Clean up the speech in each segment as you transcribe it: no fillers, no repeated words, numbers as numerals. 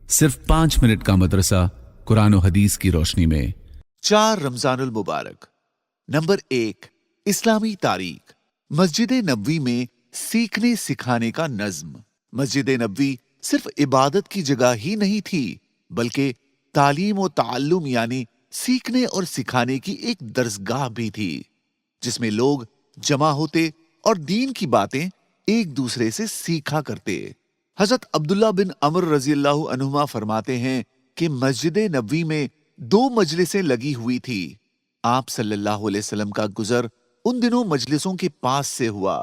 सिर्फ 5 मिनट का मदरसा कुरान और हदीस की रोशनी में। 4 रमजानुल मुबारक। नंबर 1, इस्लामी तारीख। मस्जिद नबवी में सीखने सिखाने का नज्म। मस्जिद नबवी सिर्फ इबादत की जगह ही नहीं थी, बल्कि तालीम और ताल्लुम यानी सीखने और सिखाने की एक दरसगाह भी थी, जिसमें लोग जमा होते और दीन की बातें एक दूसरे से सीखा करते। हजरत अब्दुल्ला बिन अमर रज़ियल्लाहु अन्हुमा फरमाते हैं कि मस्जिद नबवी में 2 मजलिसें लगी हुई थी। आप सल्लल्लाहु अलैहि वसल्लम का गुजर उन दिनों मजलिसों के पास से हुआ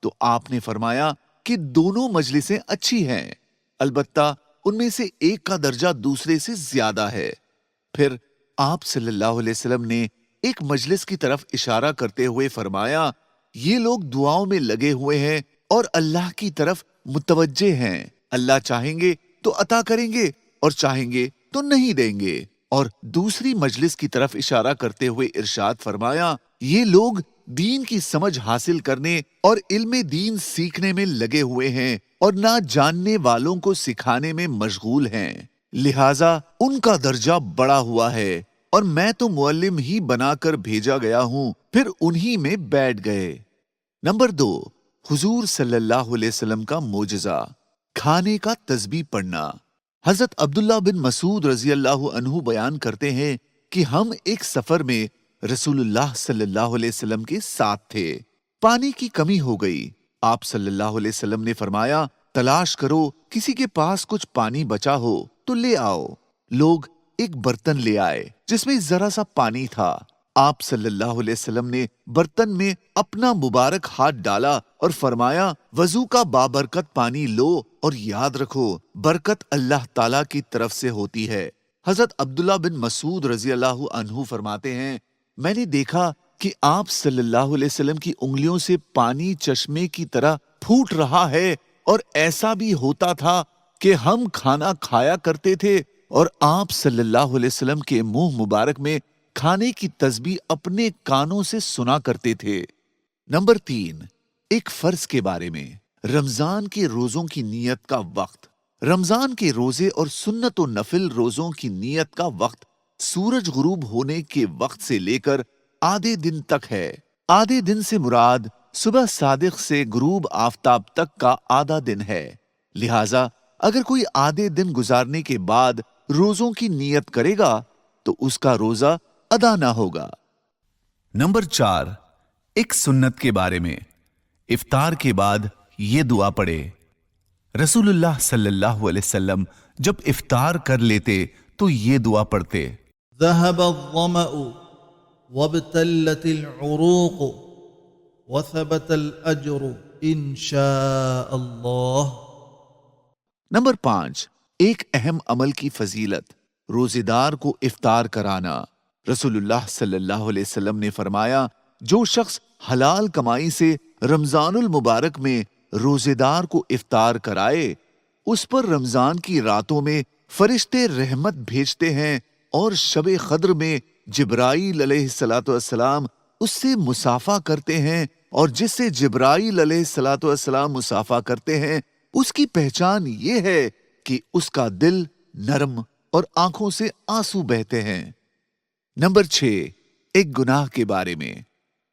तो आपने फरमाया कि दोनों मजलिसें अच्छी हैं, अलबत्ता उनमें से एक का दर्जा दूसरे से ज्यादा है। फिर आप सल्लल्लाहु अलैहि वसल्लम ने एक मजलिस की तरफ इशारा करते हुए फरमाया, ये लोग दुआओं में लगे हुए हैं और अल्लाह की तरफ मुतवज्जे हैं। अल्लाह चाहेंगे तो अता करेंगे और चाहेंगे तो नहीं देंगे। और दूसरी मजलिस की तरफ इशारा करते हुए इरशाद फरमाया, ये लोग दीन की समझ हासिल करने और इल्मे दीन सीखने में लगे हुए हैं और ना जानने वालों को सिखाने में मशगूल हैं, लिहाजा उनका दर्जा बड़ा हुआ है और मैं तो मुअल्लिम ही बनाकर भेजा गया हूं। फिर उन्हीं में बैठ गए। नंबर 2, हुजूर सल्लल्लाहु अलैहि वसल्लम का मोजज़ा, खाने का तस्बीह पढ़ना। हजरत अब्दुल्ला बिन मसूद रज़ियल्लाहु अन्हु बयान करते हैं कि हम एक सफर में रसूलुल्लाह सल्लल्लाहु अलैहि वसल्लम के साथ थे। पानी की कमी हो गई। आप सल्लल्लाहु अलैहि वसल्लम ने फरमाया, तलाश करो, किसी के पास कुछ पानी बचा हो तो ले आओ। लोग एक बर्तन ले आए जिसमें जरा सा पानी था। आप सल्लल्लाहु अलैहि वसल्लम ने बर्तन में अपना मुबारक हाथ डाला और फरमाया, वजू का बाबरकत पानी लो और याद रखो, बरकत अल्लाह ताला की तरफ से होती है। हजरत अब्दुल्ला बिन मसूद रज़ियल्लाहु अन्हु फरमाते हैं, मैंने देखा कि आप सल्लल्लाहु अलैहि वसल्लम की उंगलियों से पानी चश्मे की तरह फूट रहा है और ऐसा भी होता था कि हम खाना खाया करते थे और आप सल्लल्लाहु अलैहि वसल्लम के मुंह मुबारक में खाने की तस्बीह अपने कानों से सुना करते थे। नंबर 3, एक फर्ज के बारे में। रमजान के रोजों की नियत का वक्त। रमजान के रोजे और सुन्नत और नफिल रोजों की नियत का वक्त सूरज गुरूब होने के वक्त से लेकर आधे दिन तक है। आधे दिन से मुराद सुबह सादिक से गुरूब आफताब तक का आधा दिन है। लिहाजा अगर कोई आधे दिन गुजारने के बाद रोजों की नियत करेगा तो उसका रोजा अदा ना होगा। नंबर 4, एक सुन्नत के बारे में। इफ्तार के बाद ये दुआ पढ़े। रसूलुल्लाह सल्लल्लाहु अलैहि वसल्लम जब इफ्तार कर लेते तो ये दुआ पढ़ते, ذهب الظمأ وابتلت العروق وثبت الأجر إن شاء الله. नंबर 5, एक अहम अमल की फजीलत, रोजेदार को इफ्तार कराना। रसूलुल्लाह सल्लल्लाहु अलैहि वसल्लम ने फरमाया, जो शख्स हलाल कमाई से रमजानुल मुबारक में रोजेदार को इफ्तार कराए, उस पर रमजान की रातों में फरिश्ते रहमत भेजते हैं और शबे क़द्र में जिब्राईल अलैहिस्सलातु वस्सलाम उससे मुसाफा करते हैं और जिससे जिब्राईल अलैहिस्सलातु वस्सलाम मुसाफा करते हैं उसकी पहचान ये है कि उसका दिल नरम और आंखों से आंसू बहते हैं। नंबर 6, एक गुनाह के बारे में।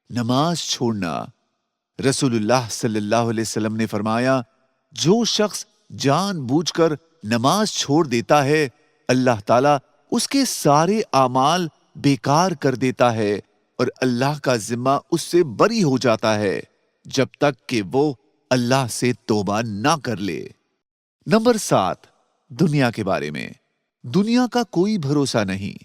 नमाज छोड़ना। रसूलुल्लाह सल्लल्लाहु अलैहि वसल्लम ने फरमाया, जो शख्स जानबूझकर नमाज छोड़ देता है, अल्लाह ताला उसके सारे आमाल बेकार कर देता है और अल्लाह का जिम्मा उससे बरी हो जाता है जब तक कि वो अल्लाह से तौबा ना कर ले। नंबर 7, दुनिया के बारे में। दुनिया का कोई भरोसा नहीं।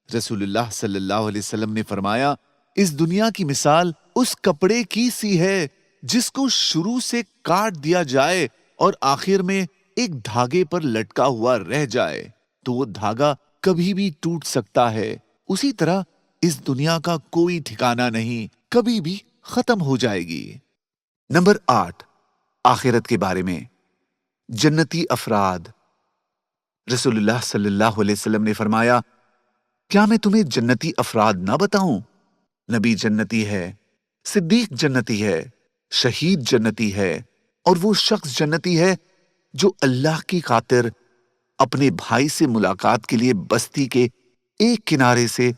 रसूलुल्लाह सल्लल्लाहु अलैहि वसल्लम ने फरमाया, इस दुनिया की मिसाल उस कपड़े की सी है जिसको शुरू से काट दिया जाए और आखिर में एक धागे पर लटका हुआ रह जाए तो वो धागा कभी भी टूट सकता है। उसी तरह इस दुनिया का कोई ठिकाना नहीं, कभी भी खत्म हो जाएगी। नंबर 8, आखिरत के बारे में। जन्नती अफराद। रसूलुल्लाह सल्लल्लाहु अलैहि वसल्लम ने फरमाया, क्या मैं तुम्हें जन्नती अफराद ना बताऊं? नबी जन्नती है, सिद्दीक जन्नती है, शहीद जन्नती है और वो शख्स जन्नती है जो अल्लाह की खातिर اپنے بھائی سے ملاقات کے لیے بستی کے ایک کنارے سے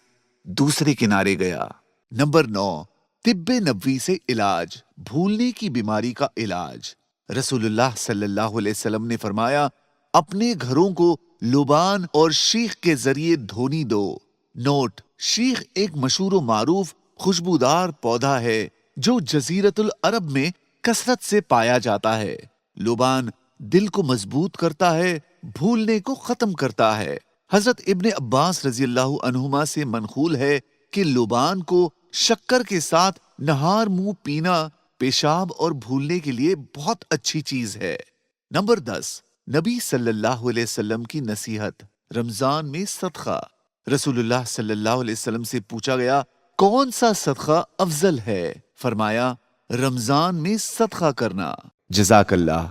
دوسرے کنارے گیا۔ نمبر 9، طب نبوی سے علاج، بھولنے کی بیماری کا علاج۔ رسول اللہ صلی اللہ علیہ وسلم نے فرمایا، اپنے گھروں کو لبان اور شیخ کے ذریعے دھونی دو۔ نوٹ: شیخ ایک مشہور و معروف خوشبودار پودا ہے جو جزیرت العرب میں کثرت سے پایا جاتا ہے۔ لبان دل کو مضبوط کرتا ہے، بھولنے کو ختم کرتا ہے۔ حضرت ابن عباس رضی اللہ عنہما سے منقول ہے کہ لبان کو شکر کے ساتھ نہار منہ پینا پیشاب اور بھولنے کے لیے بہت اچھی چیز ہے۔ نمبر 10، نبی صلی اللہ علیہ وسلم کی نصیحت، رمضان میں صدقہ۔ رسول اللہ صلی اللہ علیہ وسلم سے پوچھا گیا، کون سا صدقہ افضل ہے؟ فرمایا، رمضان میں صدقہ کرنا۔ جزاک اللہ۔